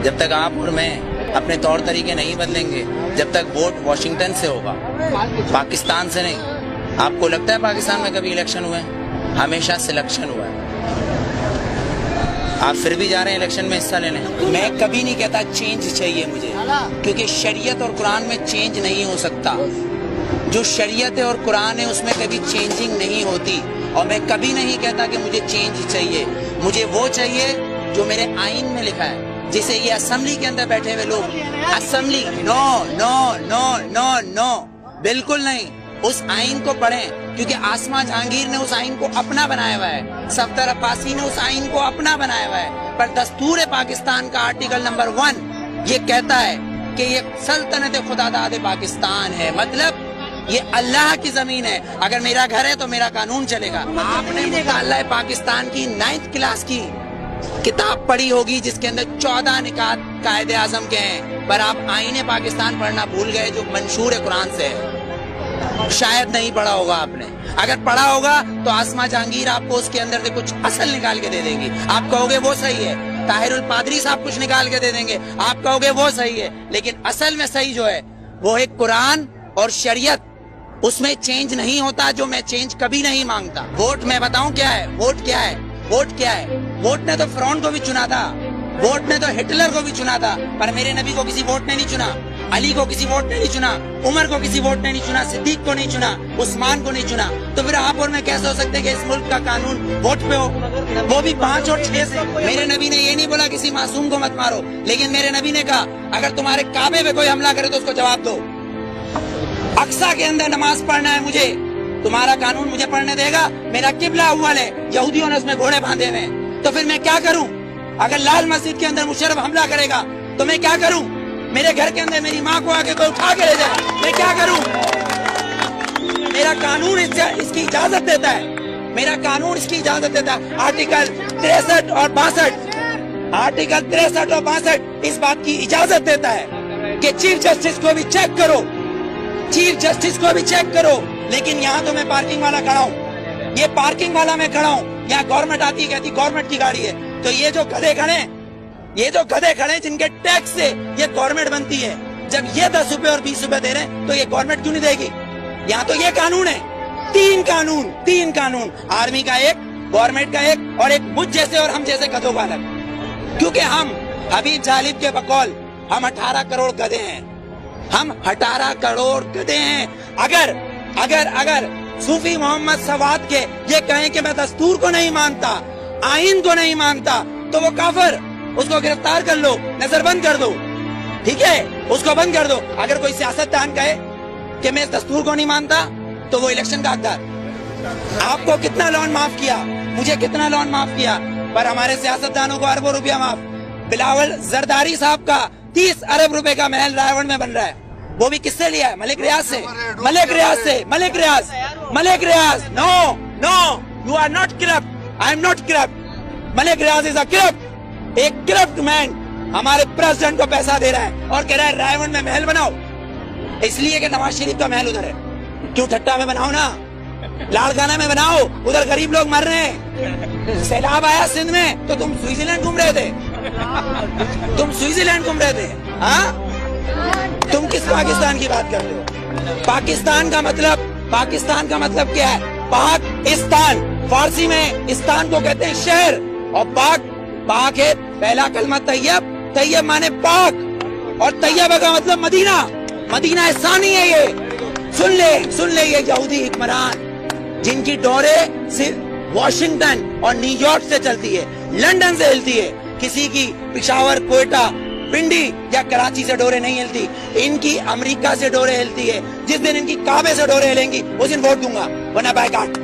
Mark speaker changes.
Speaker 1: جب تک آپ اور میں اپنے طور طریقے نہیں بدلیں گے، جب تک ووٹ واشنگٹن سے ہوگا، پاکستان سے نہیں۔ آپ کو لگتا ہے پاکستان میں کبھی الیکشن ہوئے ہیں؟ ہمیشہ سلیکشن ہوا ہے۔ آپ پھر بھی جا رہے ہیں الیکشن میں حصہ لینے۔ میں کبھی نہیں کہتا چینج چاہیے مجھے، کیونکہ شریعت اور قرآن میں چینج نہیں ہو سکتا۔ جو شریعت ہے اور قرآن ہے اس میں کبھی چینجنگ نہیں ہوتی، اور میں کبھی نہیں کہتا کہ مجھے چینج چاہیے۔ مجھے وہ چاہیے جو میرے آئین میں لکھا ہے، جسے یہ اسمبلی کے اندر بیٹھے ہوئے لوگ اسمبلی نو نو نو نو نو بالکل نہیں۔ اس آئین کو پڑھیں، کیونکہ آسما جہانگیر نے اس آئین کو اپنا بنایا ہوا ہے، صفدر عباسی نے اس آئین کو اپنا بنایا ہوا ہے، پر دستور پاکستان کا آرٹیکل نمبر 1 یہ کہتا ہے کہ یہ سلطنت خداداد پاکستان ہے، مطلب یہ اللہ کی زمین ہے۔ اگر میرا گھر ہے تو میرا قانون چلے گا۔ آپ نے مطالعہ پاکستان کی 9th کلاس کی کتاب پڑھی ہوگی جس کے اندر 14 نکات قائد اعظم کے ہیں، پر آپ آئین پاکستان پڑھنا بھول گئے جو منشور قرآن سے ہے۔ شاید نہیں پڑھا ہوگا آپ نے، اگر پڑھا ہوگا تو آسما جہانگیر آپ کو اس کے اندر سے کچھ اصل نکال کے دے دیں گی، آپ کہو گے وہ صحیح ہے۔ طاہر الپادری صاحب کچھ نکال کے دے دیں گے، آپ کہو گے وہ صحیح ہے، لیکن اصل میں صحیح جو ہے وہ ایک قرآن اور شریعت، اس میں چینج نہیں ہوتا، جو میں چینج کبھی نہیں مانگتا۔ ووٹ میں بتاؤں کیا ہے؟ ووٹ کیا ہے؟ ووٹ کیا ہے؟ ووٹ نے تو فرعون کو بھی چنا تھا، ووٹ نے تو ہٹلر کو بھی چنا تھا، پر میرے نبی کو کسی ووٹ نے نہیں چنا، علی کو کسی ووٹ نے نہیں چنا، عمر کو کسی ووٹ نے نہیں چنا، صدیق کو نہیں چنا، عثمان کو نہیں چنا۔ تو پھر آپ اور میں کیسے ہو سکتے کہ اس ملک کا قانون ووٹ پہ ہو، وہ بھی 5 اور 6 سے؟ میرے نبی نے یہ نہیں بولا کسی معصوم کو مت مارو، لیکن میرے نبی نے کہا اگر تمہارے کعبے پہ کوئی حملہ کرے تو اس کو جواب دو۔ اقصیٰ کے اندر نماز پڑھنا ہے مجھے، تمہارا قانون مجھے پڑھنے دے گا؟ میرا قبلہ اول ہے، یہودیوں نے اس میں گھوڑے باندھے ہوئے ہیں، تو پھر میں کیا کروں؟ اگر لال مسجد کے اندر مشرف حملہ کرے گا تو میں کیا کروں؟ میرے گھر کے اندر میری ماں کو آگے کوئی اٹھا کے لے جائے، میں کیا کروں؟ میرا قانون اس کی اجازت دیتا ہے، میرا قانون اس کی اجازت دیتا ہے۔ آرٹیکل 63 اور 62 آرٹیکل 63 اور 62 اس بات کی اجازت دیتا ہے کہ چیف جسٹس کو بھی چیک کرو، چیف جسٹس کو بھی چیک کرو۔ لیکن یہاں تو میں پارکنگ والا کھڑا ہوں، یہ پارکنگ والا میں کھڑا ہوں، یہاں گورنمنٹ آتی ہے کہتی گورنمنٹ کی گاڑی ہے، تو یہ جو گدھے کھڑے جن کے ٹیکس سے یہ گورنمنٹ بنتی ہے، جب یہ 10 روپے اور 20 روپے دے رہے ہیں تو یہ گورنمنٹ کیوں نہیں دے گی؟ یہاں تو یہ قانون ہے، تین قانون، آرمی کا ایک، گورنمنٹ کا ایک، اور ایک مجھ جیسے اور ہم جیسے گدھوں کا الگ، کیونکہ ہم حبیب جالب کے بقول ہم 18 کروڑ گدھے ہیں، ہم 18 کروڑ گدھے ہیں۔ اگر صوفی محمد سواد کے یہ کہیں کہ میں دستور کو نہیں مانتا، آئین کو نہیں مانتا، تو وہ کافر، اس کو گرفتار کر لو، نظر بند کر دو، ٹھیک ہے، اس کو بند کر دو۔ اگر کوئی سیاستدان کہے کہ میں اس دستور کو نہیں مانتا تو وہ الیکشن کا حقدار۔ آپ کو کتنا لون معاف کیا، مجھے کتنا لون معاف کیا، پر ہمارے سیاستدانوں کو اربوں روپیہ معاف۔ بلاول زرداری صاحب کا 30 ارب روپے کا محل رائے گڑھ میں بن رہا ہے، وہ بھی کس سے لیا ہے؟ ملک ریاض سے، Malik Riaz. No you are not corrupt, I am not corrupt, Malik Riaz is a corrupt, ایک کرپٹ مین ہمارے پریزیڈنٹ کو پیسہ دے رہا ہے اور کہہ رہا ہے رائے گڑھ میں محل بناؤ، اس لیے کہ نواز شریف کا محل ادھر ہے۔ کیوں ٹھٹا میں بناؤ نا، لاڑکانہ میں بناؤ، ادھر غریب لوگ مر رہے ہیں۔ سیلاب آیا سندھ میں تو تم سوئٹزرلینڈ گھوم رہے تھے، ہاں؟ تم کس پاکستان کی بات کرتے ہو؟ پاکستان کا مطلب کیا ہے؟ پاکستان، فارسی میں استان کو کہتے ہیں شہر، اور پاک ہے پہلا کلمہ طیب مانے پاک، اور طیبہ کا مطلب مدینہ ثانی ہے۔ یہ سن لے یہ یہودی حکمران جن کی ڈورے صرف واشنگٹن اور نیو یارک سے چلتی ہے، لندن سے ہلتی ہے، کسی کی پشاور، کوئٹہ، پنڈی یا کراچی سے ڈورے نہیں ہلتی، ان کی امریکہ سے ڈورے ہلتی ہے۔ جس دن ان کی کعبے سے ڈورے ہلیں گی اس دن ووٹ دوں گا، ورنہ بائیکاٹ۔